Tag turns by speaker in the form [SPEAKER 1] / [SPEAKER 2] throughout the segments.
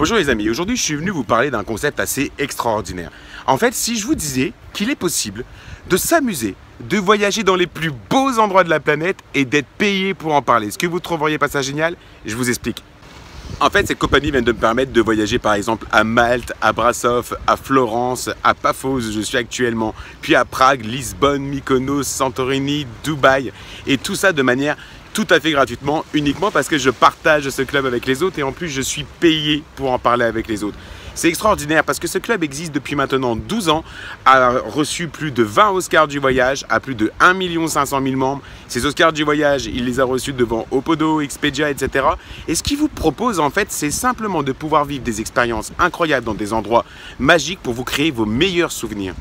[SPEAKER 1] Bonjour les amis, aujourd'hui je suis venu vous parler d'un concept assez extraordinaire. En fait, si je vous disais qu'il est possible de s'amuser, de voyager dans les plus beaux endroits de la planète et d'être payé pour en parler, est-ce que vous ne trouveriez pas ça génial? Je vous explique. En fait, cette compagnie vient de me permettre de voyager par exemple à Malte, à Brașov, à Florence, à Paphos où je suis actuellement, puis à Prague, Lisbonne, Mykonos, Santorini, Dubaï, et tout ça de manière tout à fait gratuitement, uniquement parce que je partage ce club avec les autres et en plus je suis payé pour en parler avec les autres. C'est extraordinaire parce que ce club existe depuis maintenant 12 ans, a reçu plus de 20 Oscars du voyage, a plus de 1 500 000 membres. Ces Oscars du voyage, il les a reçus devant Opodo, Expedia, etc. Et ce qu'il vous propose en fait, c'est simplement de pouvoir vivre des expériences incroyables dans des endroits magiques pour vous créer vos meilleurs souvenirs.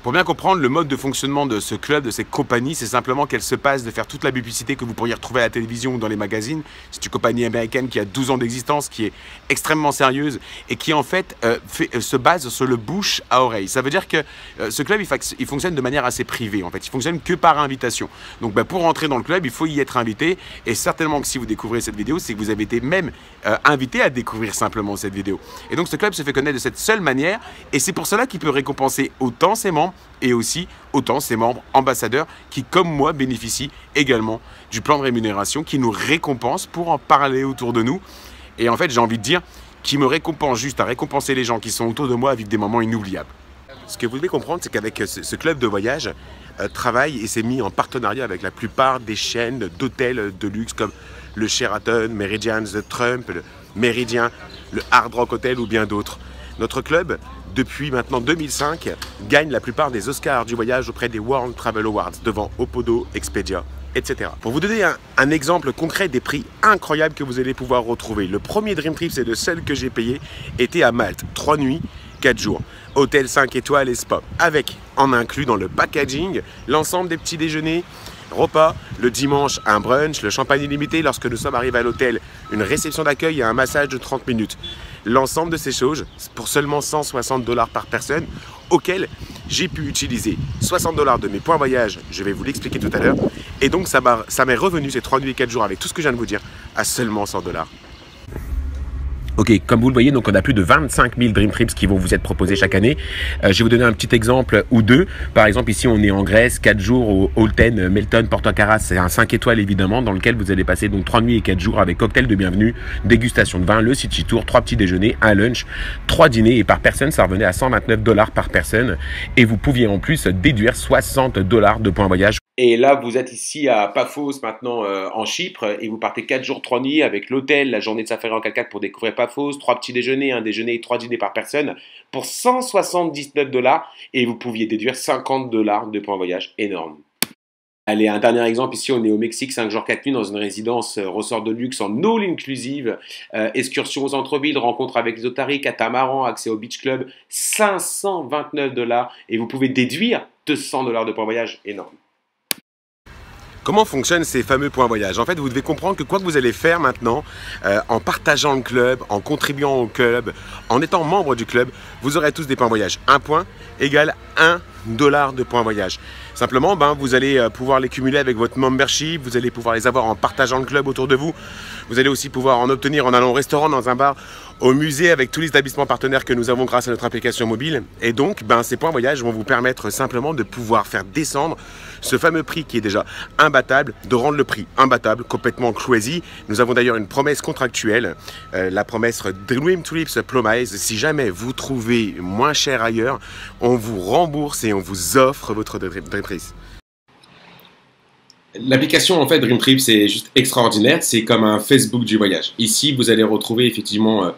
[SPEAKER 1] Pour bien comprendre le mode de fonctionnement de ce club, de cette compagnie, c'est simplement qu'elle se passe de faire toute la publicité que vous pourriez retrouver à la télévision ou dans les magazines. C'est une compagnie américaine qui a 12 ans d'existence, qui est extrêmement sérieuse et qui en fait se base sur le bouche à oreille. Ça veut dire que ce club, il fonctionne de manière assez privée en fait. Il fonctionne que par invitation. Donc pour rentrer dans le club, il faut y être invité et certainement que si vous découvrez cette vidéo, c'est que vous avez été même invité à découvrir simplement cette vidéo. Et donc ce club se fait connaître de cette seule manière et c'est pour cela qu'il peut récompenser autant ses membres et aussi autant ses membres ambassadeurs qui, comme moi, bénéficient également du plan de rémunération qui nous récompense pour en parler autour de nous. Et en fait, j'ai envie de dire, qui me récompense juste à récompenser les gens qui sont autour de moi à vivre des moments inoubliables. Ce que vous devez comprendre, c'est qu'avec ce club de voyage, travaille et s'est mis en partenariat avec la plupart des chaînes d'hôtels de luxe comme le Sheraton, Meridian, The Trump, le Méridien, le Hard Rock Hotel ou bien d'autres. Notre club, depuis maintenant 2005, gagne la plupart des Oscars du voyage auprès des World Travel Awards, devant Opodo, Expedia, etc. Pour vous donner un exemple concret des prix incroyables que vous allez pouvoir retrouver, le premier Dream Trip, c'est le seul que j'ai payé, était à Malte, 3 nuits, 4 jours. Hôtel 5 étoiles et spa, avec en inclus dans le packaging l'ensemble des petits déjeuners, repas, le dimanche un brunch, le champagne illimité lorsque nous sommes arrivés à l'hôtel, une réception d'accueil et un massage de 30 minutes. L'ensemble de ces choses pour seulement 160 $ par personne, auquel j'ai pu utiliser 60 $ de mes points voyage, je vais vous l'expliquer tout à l'heure, et donc ça m'est revenu ces 3 nuits et 4 jours avec tout ce que je viens de vous dire à seulement 100 $. Ok, comme vous le voyez, donc on a plus de 25 000 Dream Trips qui vont vous être proposés chaque année. Je vais vous donner un petit exemple ou deux. Par exemple, ici, on est en Grèce, 4 jours au Holten, Melton, Porto Karas. C'est un 5 étoiles évidemment, dans lequel vous allez passer donc 3 nuits et 4 jours avec cocktail de bienvenue, dégustation de vin, le city tour, 3 petits déjeuners, un lunch, 3 dîners et par personne, ça revenait à 129 $ par personne. Et vous pouviez en plus déduire 60 $ de points voyage. Et là, vous êtes ici à Paphos, maintenant en Chypre, et vous partez 4 jours, 3 nuits avec l'hôtel, la journée de safari en 4x4 pour découvrir Paphos, 3 petits déjeuners, un déjeuner et 3 dîners par personne pour 179 $, et vous pouviez déduire 50 $ de points voyage, énorme. Allez, un dernier exemple, ici on est au Mexique, 5 jours, 4 nuits dans une résidence ressort de luxe en all inclusive, excursion aux centres-villes, rencontre avec les otaries, catamaran, accès au beach club, 529 $, et vous pouvez déduire 200 $ de points voyage, énorme. Comment fonctionnent ces fameux points voyage? En fait, vous devez comprendre que quoi que vous allez faire maintenant, en partageant le club, en contribuant au club, en étant membre du club, vous aurez tous des points voyage. Un point égale 1 $ de points voyage. Simplement, vous allez pouvoir les cumuler avec votre membership, vous allez pouvoir les avoir en partageant le club autour de vous. Vous allez aussi pouvoir en obtenir en allant au restaurant, dans un bar au musée avec tous les établissements partenaires que nous avons grâce à notre application mobile. Et donc, ces points voyage vont vous permettre simplement de pouvoir faire descendre ce fameux prix qui est déjà imbattable, de rendre le prix imbattable, complètement crazy. Nous avons d'ailleurs une promesse contractuelle, la promesse Dream Trips Promise. Si jamais vous trouvez moins cher ailleurs, on vous rembourse et on vous offre votre Dream Trips.
[SPEAKER 2] L'application en fait Dream Trip c'est juste extraordinaire, c'est comme un Facebook du voyage. Ici vous allez retrouver effectivement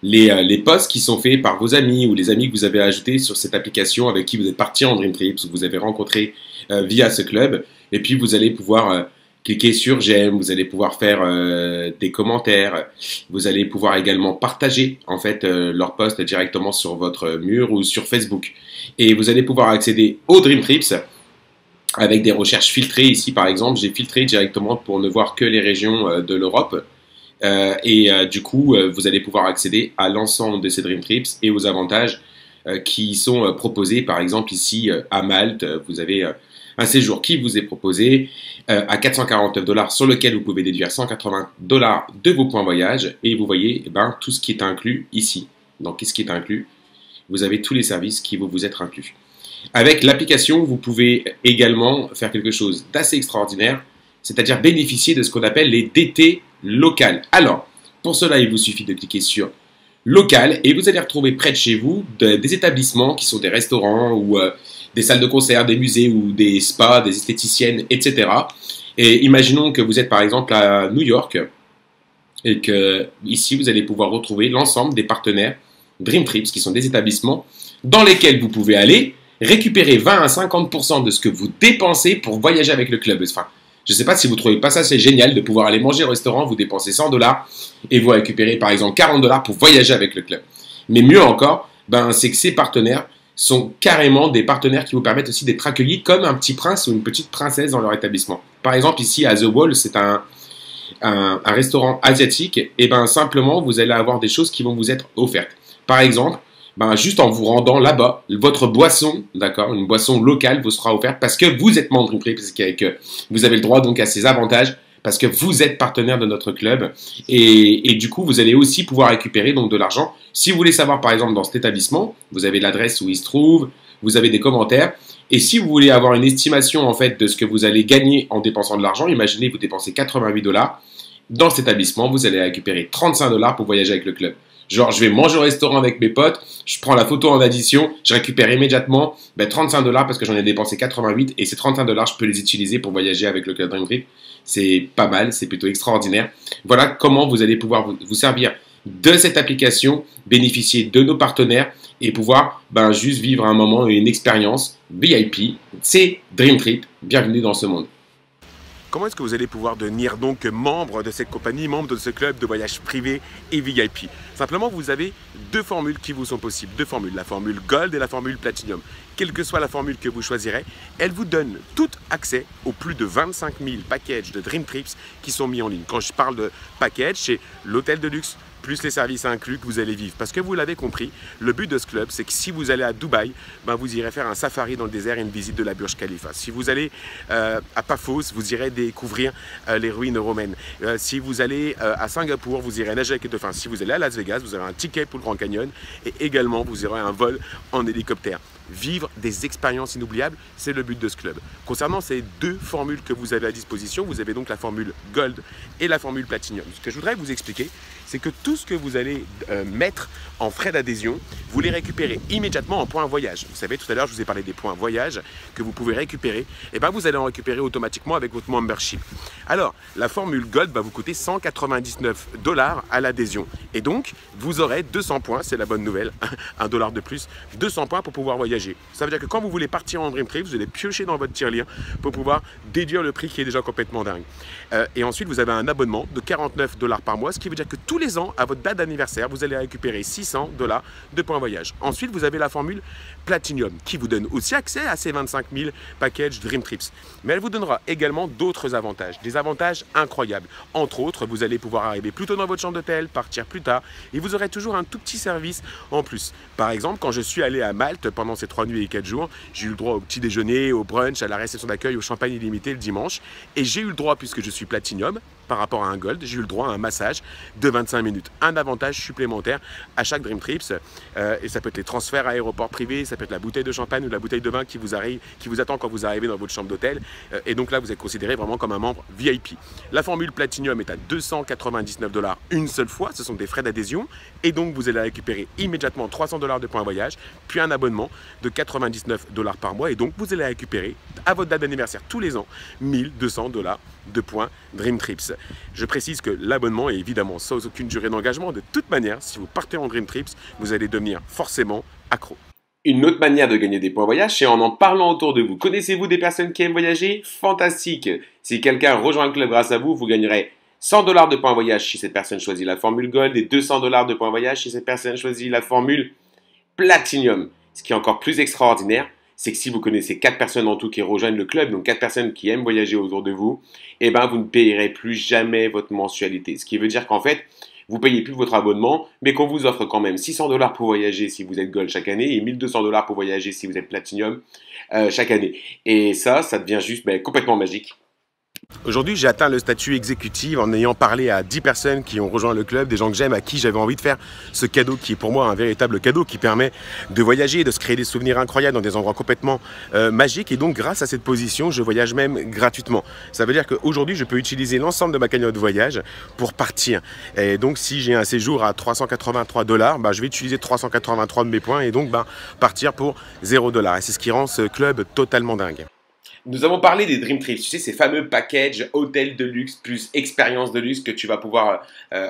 [SPEAKER 2] les posts qui sont faits par vos amis ou les amis que vous avez ajoutés sur cette application avec qui vous êtes parti en Dream Trips ou que vous avez rencontré via ce club. Et puis vous allez pouvoir cliquer sur j'aime, vous allez pouvoir faire des commentaires, vous allez pouvoir également partager en fait leurs posts directement sur votre mur ou sur Facebook. Et vous allez pouvoir accéder aux Dream Trips avec des recherches filtrées. Ici, par exemple, j'ai filtré directement pour ne voir que les régions de l'Europe. Du coup, vous allez pouvoir accéder à l'ensemble de ces Dream Trips et aux avantages qui sont proposés. Par exemple, ici, à Malte, vous avez un séjour qui vous est proposé à 449 $, sur lequel vous pouvez déduire 180 $ de vos points voyage. Et vous voyez tout ce qui est inclus ici. Donc, qu'est-ce qui est inclus? Vous avez tous les services qui vont vous être inclus. Avec l'application, vous pouvez également faire quelque chose d'assez extraordinaire, c'est-à-dire bénéficier de ce qu'on appelle les DT locales. Alors, pour cela, il vous suffit de cliquer sur local et vous allez retrouver près de chez vous des établissements qui sont des restaurants ou des salles de concert, des musées ou des spas, des esthéticiennes, etc. Et imaginons que vous êtes par exemple à New York et que ici, vous allez pouvoir retrouver l'ensemble des partenaires Dream Trips qui sont des établissements dans lesquels vous pouvez aller récupérer 20 à 50% de ce que vous dépensez pour voyager avec le club. Enfin, je ne sais pas si vous ne trouvez pas ça, c'est génial de pouvoir aller manger au restaurant, vous dépensez 100 $ et vous récupérez par exemple 40 $ pour voyager avec le club. Mais mieux encore, c'est que ces partenaires sont carrément des partenaires qui vous permettent aussi d'être accueillis comme un petit prince ou une petite princesse dans leur établissement. Par exemple, ici à The Wall, c'est un restaurant asiatique, et simplement vous allez avoir des choses qui vont vous être offertes. Par exemple, juste en vous rendant là-bas, votre boisson, d'accord, une boisson locale vous sera offerte parce que vous êtes membre Dream Trips, parce que vous avez le droit donc à ces avantages, parce que vous êtes partenaire de notre club. Et du coup, vous allez aussi pouvoir récupérer donc de l'argent. Si vous voulez savoir, par exemple, dans cet établissement, vous avez l'adresse où il se trouve, vous avez des commentaires. Et si vous voulez avoir une estimation en fait de ce que vous allez gagner en dépensant de l'argent, imaginez vous dépensez 88 $. Dans cet établissement, vous allez récupérer 35 $ pour voyager avec le club. Genre, je vais manger au restaurant avec mes potes, je prends la photo en addition, je récupère immédiatement 35 $ parce que j'en ai dépensé 88 et ces 35 $, je peux les utiliser pour voyager avec le Club Dream Trip. C'est pas mal, c'est plutôt extraordinaire. Voilà comment vous allez pouvoir vous servir de cette application, bénéficier de nos partenaires et pouvoir juste vivre un moment et une expérience VIP. C'est Dream Trip, bienvenue dans ce monde.
[SPEAKER 1] Comment est-ce que vous allez pouvoir devenir donc membre de cette compagnie, membre de ce club de voyage privé et VIP? Simplement, vous avez deux formules qui vous sont possibles. Deux formules, la formule Gold et la formule Platinum. Quelle que soit la formule que vous choisirez, elle vous donne tout accès aux plus de 25 000 packages de Dream Trips qui sont mis en ligne. Quand je parle de package, c'est l'hôtel de luxe, plus les services inclus que vous allez vivre. Parce que vous l'avez compris, le but de ce club, c'est que si vous allez à Dubaï, vous irez faire un safari dans le désert et une visite de la Burj Khalifa. Si vous allez à Paphos, vous irez découvrir les ruines romaines. Si vous allez à Singapour, vous irez nager avec les dauphins. Si vous allez à Las Vegas, vous aurez un ticket pour le Grand Canyon et également vous aurez un vol en hélicoptère. Vivre des expériences inoubliables, c'est le but de ce club. Concernant ces deux formules que vous avez à disposition, vous avez donc la formule Gold et la formule Platinum. Ce que je voudrais vous expliquer, c'est que tout ce que vous allez mettre en frais d'adhésion, vous les récupérez immédiatement en points voyage. Vous savez, tout à l'heure, je vous ai parlé des points voyage que vous pouvez récupérer. Et vous allez en récupérer automatiquement avec votre membership. Alors, la formule Gold va vous coûter 199 $ à l'adhésion. Et donc, vous aurez 200 points, c'est la bonne nouvelle, 1 $ de plus, 200 points pour pouvoir voyager. Ça veut dire que quand vous voulez partir en Dream Trip, vous allez piocher dans votre tirelire pour pouvoir déduire le prix qui est déjà complètement dingue. Et ensuite, vous avez un abonnement de 49 $ par mois, ce qui veut dire que tous les ans, à votre date d'anniversaire, vous allez récupérer 600 $ de points voyage. Ensuite, vous avez la formule Platinum qui vous donne aussi accès à ces 25 000 packages Dream Trips. Mais elle vous donnera également d'autres avantages, des avantages incroyables. Entre autres, vous allez pouvoir arriver plus tôt dans votre chambre d'hôtel, partir plus tard et vous aurez toujours un tout petit service en plus. Par exemple, quand je suis allé à Malte pendant ces 3 nuits et 4 jours, j'ai eu le droit au petit déjeuner, au brunch, à la réception d'accueil, au champagne illimité le dimanche. Et j'ai eu le droit, puisque je suis Platinum, par rapport à un Gold, j'ai eu le droit à un massage de 25 minutes. Un avantage supplémentaire à chaque Dream Trips, et ça peut être les transferts à aéroport privé, ça peut être la bouteille de champagne ou la bouteille de vin qui vous attend quand vous arrivez dans votre chambre d'hôtel, et donc là vous êtes considéré vraiment comme un membre VIP. La formule Platinum est à 299 $ une seule fois, ce sont des frais d'adhésion, et donc vous allez récupérer immédiatement 300 $ de points voyage, puis un abonnement de 99 $ par mois, et donc vous allez récupérer à votre date d'anniversaire tous les ans 1200 $ de points Dream Trips. Je précise que l'abonnement est évidemment sans aucune durée d'engagement. De toute manière, si vous partez en Dream Trips, vous allez devenir forcément accro.
[SPEAKER 2] Une autre manière de gagner des points voyage, c'est en parlant autour de vous. Connaissez-vous des personnes qui aiment voyager? Fantastique! Si quelqu'un rejoint le club grâce à vous, vous gagnerez 100 $ de points voyage si cette personne choisit la formule Gold et 200 $ de points voyage si cette personne choisit la formule Platinum. Ce qui est encore plus extraordinaire, c'est que si vous connaissez 4 personnes en tout qui rejoignent le club, donc 4 personnes qui aiment voyager autour de vous, eh ben vous ne payerez plus jamais votre mensualité. Ce qui veut dire qu'en fait, vous ne payez plus votre abonnement, mais qu'on vous offre quand même 600 $ pour voyager si vous êtes Gold chaque année et 1200 $ pour voyager si vous êtes Platinum chaque année. Et ça devient juste complètement magique.
[SPEAKER 1] Aujourd'hui, j'ai atteint le statut exécutif en ayant parlé à 10 personnes qui ont rejoint le club, des gens que j'aime, à qui j'avais envie de faire ce cadeau qui est pour moi un véritable cadeau qui permet de voyager, de se créer des souvenirs incroyables dans des endroits complètement magiques. Et donc, grâce à cette position, je voyage même gratuitement. Ça veut dire qu'aujourd'hui, je peux utiliser l'ensemble de ma cagnotte de voyage pour partir. Et donc, si j'ai un séjour à 383 $, je vais utiliser 383 de mes points et donc partir pour 0 $. Et c'est ce qui rend ce club totalement dingue.
[SPEAKER 2] Nous avons parlé des Dream Trips, tu sais, ces fameux packages hôtel de luxe plus expérience de luxe que tu vas pouvoir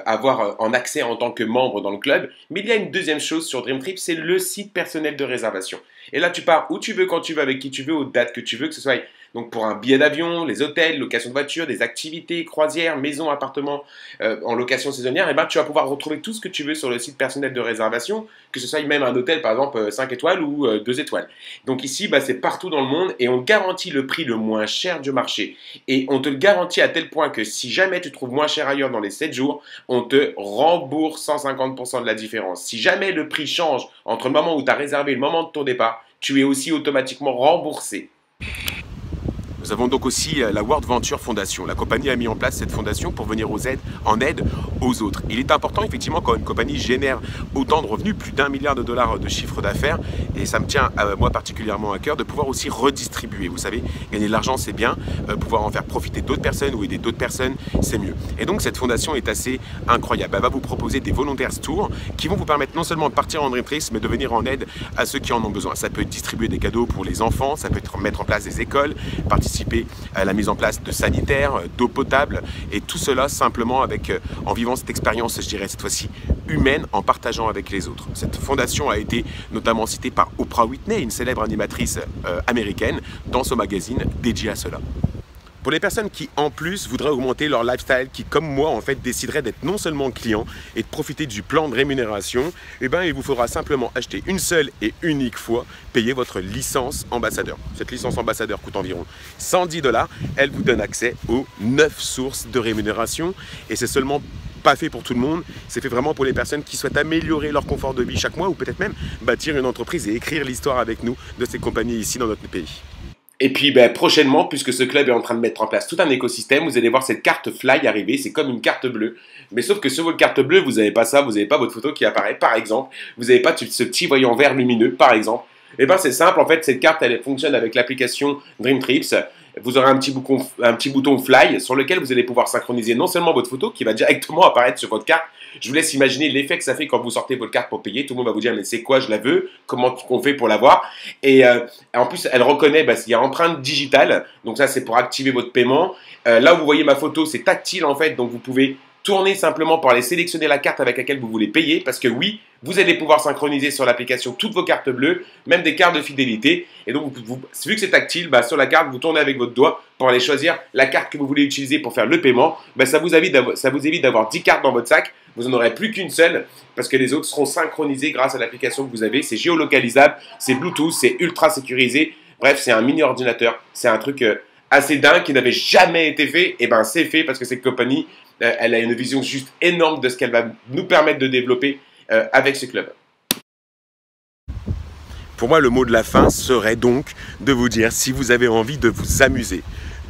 [SPEAKER 2] avoir en accès en tant que membre dans le club. Mais il y a une deuxième chose sur Dream Trips, c'est le site personnel de réservation. Et là, tu pars où tu veux, quand tu veux, avec qui tu veux, aux dates que tu veux, que ce soit donc pour un billet d'avion, les hôtels, location de voiture, des activités, croisières, maisons, appartements en location saisonnière, et tu vas pouvoir retrouver tout ce que tu veux sur le site personnel de réservation, que ce soit même un hôtel par exemple 5 étoiles ou 2 étoiles. Donc ici, c'est partout dans le monde et on garantit le prix le moins cher du marché. Et on te le garantit à tel point que si jamais tu trouves moins cher ailleurs dans les 7 jours, on te rembourse 150 % de la différence. Si jamais le prix change entre le moment où tu as réservé et le moment de ton départ, tu es aussi automatiquement remboursé.
[SPEAKER 1] Nous avons donc aussi la World Venture Foundation. La compagnie a mis en place cette fondation pour venir en aide aux autres. Il est important effectivement quand une compagnie génère autant de revenus, plus d'1 milliard $ de chiffre d'affaires, et ça me tient moi particulièrement à cœur de pouvoir aussi redistribuer. Vous savez, gagner de l'argent c'est bien, pouvoir en faire profiter d'autres personnes ou aider d'autres personnes c'est mieux. Et donc cette fondation est assez incroyable. Elle va vous proposer des volontaires tours qui vont vous permettre non seulement de partir en Dream Trips, mais de venir en aide à ceux qui en ont besoin. Ça peut être distribuer des cadeaux pour les enfants, ça peut être mettre en place des écoles, participer à la mise en place de sanitaires, d'eau potable, et tout cela simplement en vivant cette expérience, je dirais cette fois-ci humaine, en partageant avec les autres. Cette fondation a été notamment citée par Oprah Whitney, une célèbre animatrice américaine, dans ce magazine dédié à cela. Pour les personnes qui, en plus, voudraient augmenter leur lifestyle, qui, comme moi, en fait, décideraient d'être non seulement clients et de profiter du plan de rémunération, il vous faudra simplement acheter une seule et unique fois, payer votre licence ambassadeur. Cette licence ambassadeur coûte environ 110 $. Elle vous donne accès aux 9 sources de rémunération et c'est seulement pas fait pour tout le monde, c'est fait vraiment pour les personnes qui souhaitent améliorer leur confort de vie chaque mois ou peut-être même bâtir une entreprise et écrire l'histoire avec nous de ces compagnies ici dans notre pays.
[SPEAKER 2] Et puis prochainement, puisque ce club est en train de mettre en place tout un écosystème, vous allez voir cette carte Fly arriver, c'est comme une carte bleue. Mais sauf que sur votre carte bleue, vous n'avez pas ça, vous n'avez pas votre photo qui apparaît par exemple, vous n'avez pas ce petit voyant vert lumineux par exemple. Et c'est simple, en fait cette carte elle fonctionne avec l'application Dream Trips. Vous aurez un petit bouton Fly sur lequel vous allez pouvoir synchroniser non seulement votre photo qui va directement apparaître sur votre carte. Je vous laisse imaginer l'effet que ça fait quand vous sortez votre carte pour payer. Tout le monde va vous dire mais c'est quoi, je la veux, comment on fait pour l'avoir. Et en plus elle reconnaît, il y a empreinte digitale, donc ça c'est pour activer votre paiement. Là où vous voyez ma photo, c'est tactile en fait, donc vous pouvez tourner simplement pour aller sélectionner la carte avec laquelle vous voulez payer, parce que oui, vous allez pouvoir synchroniser sur l'application toutes vos cartes bleues, même des cartes de fidélité. Et donc, vu que c'est tactile, sur la carte, vous tournez avec votre doigt pour aller choisir la carte que vous voulez utiliser pour faire le paiement. Ça vous évite d'avoir 10 cartes dans votre sac. Vous n'en aurez plus qu'une seule, parce que les autres seront synchronisées grâce à l'application que vous avez. C'est géolocalisable, c'est Bluetooth, c'est ultra sécurisé. Bref, c'est un mini ordinateur. C'est un truc assez dingue qui n'avait jamais été fait. Et c'est fait parce que cette compagnie, elle a une vision juste énorme de ce qu'elle va nous permettre de développer avec ce club.
[SPEAKER 1] Pour moi, le mot de la fin serait donc de vous dire, si vous avez envie de vous amuser,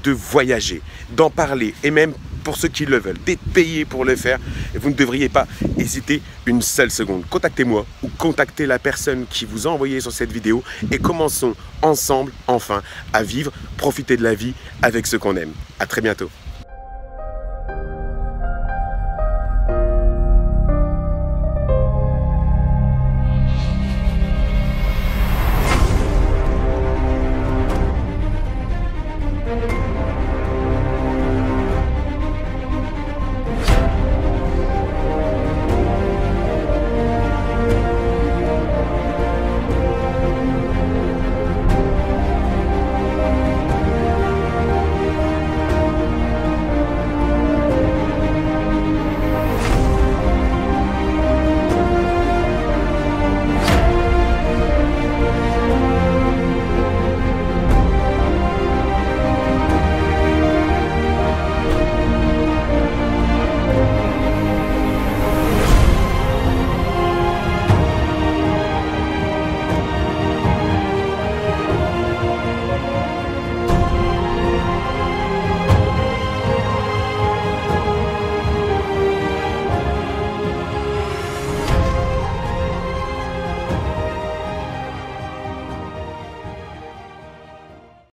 [SPEAKER 1] de voyager, d'en parler et même pour ceux qui le veulent, d'être payés pour le faire. Et vous ne devriez pas hésiter une seule seconde. Contactez-moi ou contactez la personne qui vous a envoyé sur cette vidéo et commençons ensemble, enfin, à vivre, profiter de la vie avec ce qu'on aime. À très bientôt.